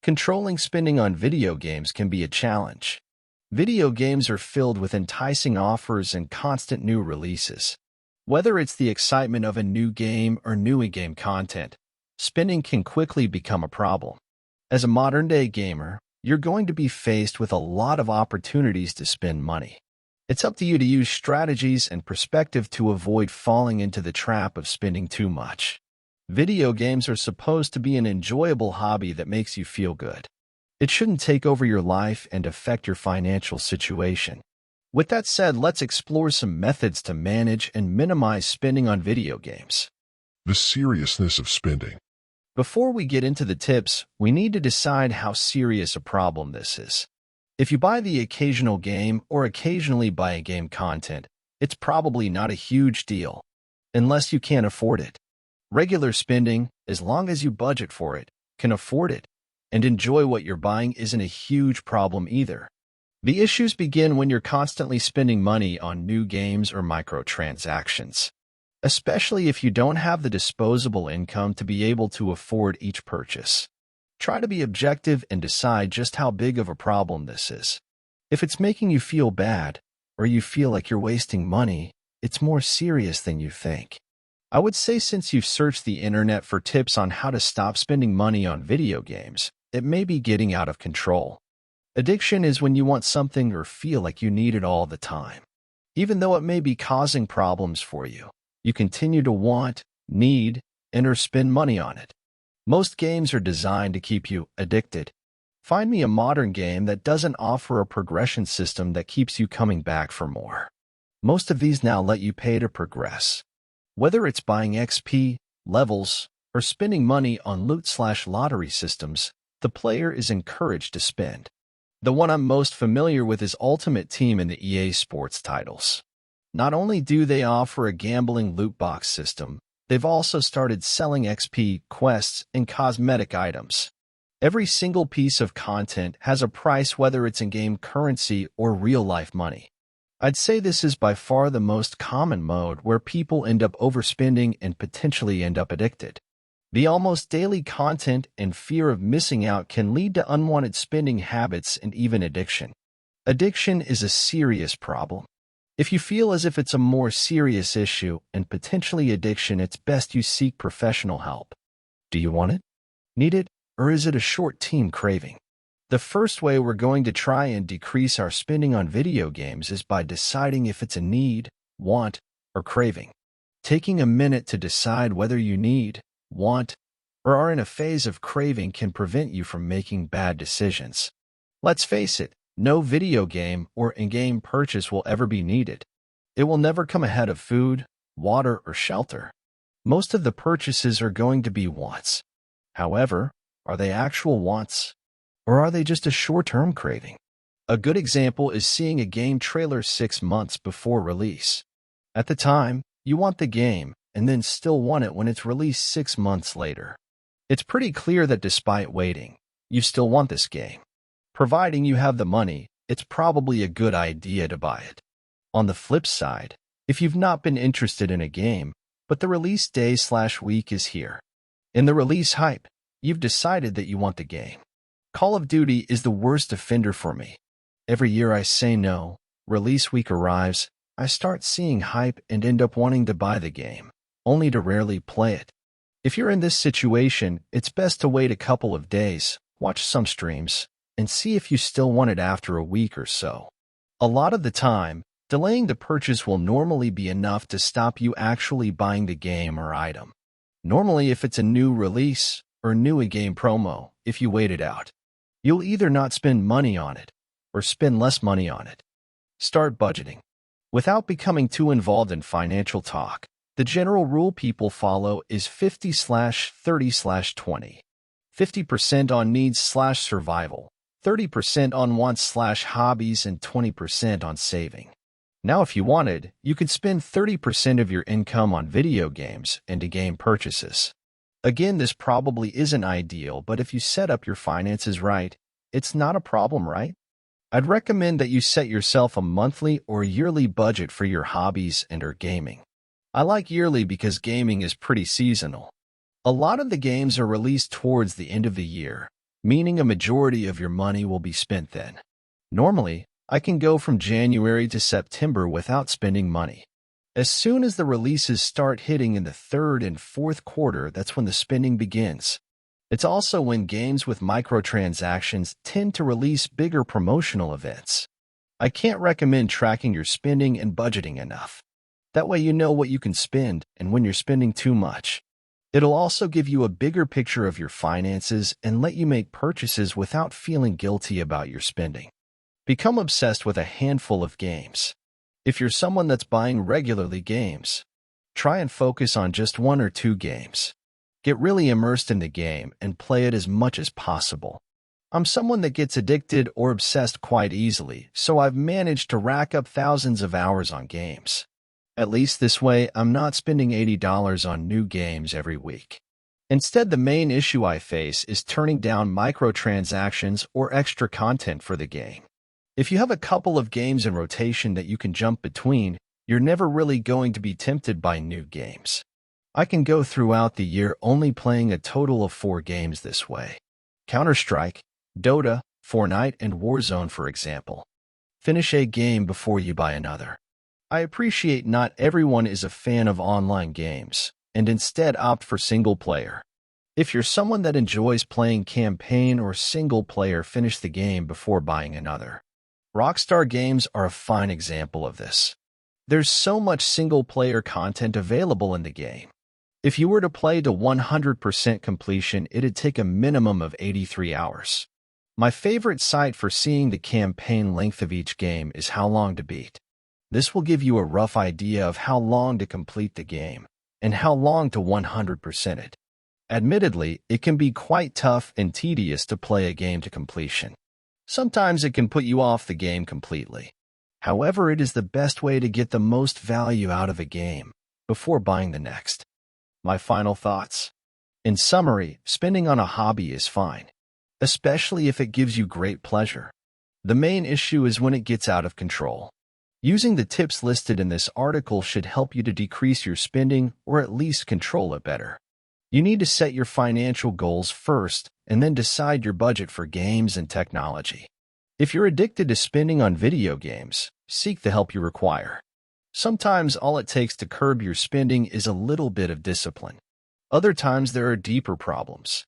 Controlling spending on video games can be a challenge. Video games are filled with enticing offers and constant new releases. Whether it's the excitement of a new game or new in-game content, spending can quickly become a problem. As a modern-day gamer, you're going to be faced with a lot of opportunities to spend money. It's up to you to use strategies and perspective to avoid falling into the trap of spending too much. Video games are supposed to be an enjoyable hobby that makes you feel good. It shouldn't take over your life and affect your financial situation. With that said, let's explore some methods to manage and minimize spending on video games. The seriousness of spending. Before we get into the tips, we need to decide how serious a problem this is. If you buy the occasional game or occasionally buy a game content, it's probably not a huge deal, unless you can't afford it. Regular spending, as long as you budget for it, can afford it, and enjoy what you're buying isn't a huge problem either. The issues begin when you're constantly spending money on new games or microtransactions, especially if you don't have the disposable income to be able to afford each purchase. Try to be objective and decide just how big of a problem this is. If it's making you feel bad, or you feel like you're wasting money, it's more serious than you think. I would say since you've searched the internet for tips on how to stop spending money on video games, it may be getting out of control. Addiction is when you want something or feel like you need it all the time. Even though it may be causing problems for you, you continue to want, need, and or spend money on it. Most games are designed to keep you addicted. Find me a modern game that doesn't offer a progression system that keeps you coming back for more. Most of these now let you pay to progress. Whether it's buying XP, levels, or spending money on loot/lottery systems, the player is encouraged to spend. The one I'm most familiar with is Ultimate Team in the EA Sports titles. Not only do they offer a gambling loot box system, they've also started selling XP, quests, and cosmetic items. Every single piece of content has a price, whether it's in-game currency or real-life money. I'd say this is by far the most common mode where people end up overspending and potentially end up addicted. The almost daily content and fear of missing out can lead to unwanted spending habits and even addiction. Addiction is a serious problem. If you feel as if it's a more serious issue and potentially addiction, it's best you seek professional help. Do you want it? Need it? Or is it a short-term craving? The first way we're going to try and decrease our spending on video games is by deciding if it's a need, want, or craving. Taking a minute to decide whether you need, want, or are in a phase of craving can prevent you from making bad decisions. Let's face it, no video game or in-game purchase will ever be needed. It will never come ahead of food, water, or shelter. Most of the purchases are going to be wants. However, are they actual wants? Or are they just a short-term craving? A good example is seeing a game trailer 6 months before release. At the time, you want the game, and then still want it when it's released 6 months later. It's pretty clear that despite waiting, you still want this game. Providing you have the money, it's probably a good idea to buy it. On the flip side, if you've not been interested in a game, but the release day/week is here, in the release hype, you've decided that you want the game. Call of Duty is the worst offender for me. Every year I say no, release week arrives, I start seeing hype and end up wanting to buy the game, only to rarely play it. If you're in this situation, it's best to wait a couple of days, watch some streams, and see if you still want it after a week or so. A lot of the time, delaying the purchase will normally be enough to stop you actually buying the game or item. Normally, if it's a new release or new in-game promo, if you wait it out, you'll either not spend money on it or spend less money on it. Start budgeting. Without becoming too involved in financial talk, the general rule people follow is 50/30/20. 50% on needs/survival, 30% on wants/hobbies, and 20% on saving. Now, if you wanted, you could spend 30% of your income on video games and in-game purchases. Again, this probably isn't ideal, but if you set up your finances right, it's not a problem, right? I'd recommend that you set yourself a monthly or yearly budget for your hobbies and or gaming. I like yearly because gaming is pretty seasonal. A lot of the games are released towards the end of the year, meaning a majority of your money will be spent then. Normally, I can go from January to September without spending money. As soon as the releases start hitting in the third and fourth quarter, that's when the spending begins. It's also when games with microtransactions tend to release bigger promotional events. I can't recommend tracking your spending and budgeting enough. That way you know what you can spend and when you're spending too much. It'll also give you a bigger picture of your finances and let you make purchases without feeling guilty about your spending. Become obsessed with a handful of games. If you're someone that's buying regularly games, try and focus on just 1 or 2 games. Get really immersed in the game and play it as much as possible. I'm someone that gets addicted or obsessed quite easily, so I've managed to rack up thousands of hours on games. At least this way, I'm not spending $80 on new games every week. Instead, the main issue I face is turning down microtransactions or extra content for the game. If you have a couple of games in rotation that you can jump between, you're never really going to be tempted by new games. I can go throughout the year only playing a total of 4 games this way. Counter-Strike, Dota, Fortnite, and Warzone, for example. Finish a game before you buy another. I appreciate not everyone is a fan of online games, and instead opt for single-player. If you're someone that enjoys playing campaign or single-player, finish the game before buying another. Rockstar Games are a fine example of this. There's so much single-player content available in the game. If you were to play to 100% completion, it'd take a minimum of 83 hours. My favorite site for seeing the campaign length of each game is How Long to Beat. This will give you a rough idea of how long to complete the game and how long to 100% it. Admittedly, it can be quite tough and tedious to play a game to completion. Sometimes it can put you off the game completely. However, it is the best way to get the most value out of a game before buying the next. My final thoughts. In summary, spending on a hobby is fine, especially if it gives you great pleasure. The main issue is when it gets out of control. Using the tips listed in this article should help you to decrease your spending or at least control it better. You need to set your financial goals first and then decide your budget for games and technology. If you're addicted to spending on video games, seek the help you require. Sometimes all it takes to curb your spending is a little bit of discipline. Other times there are deeper problems,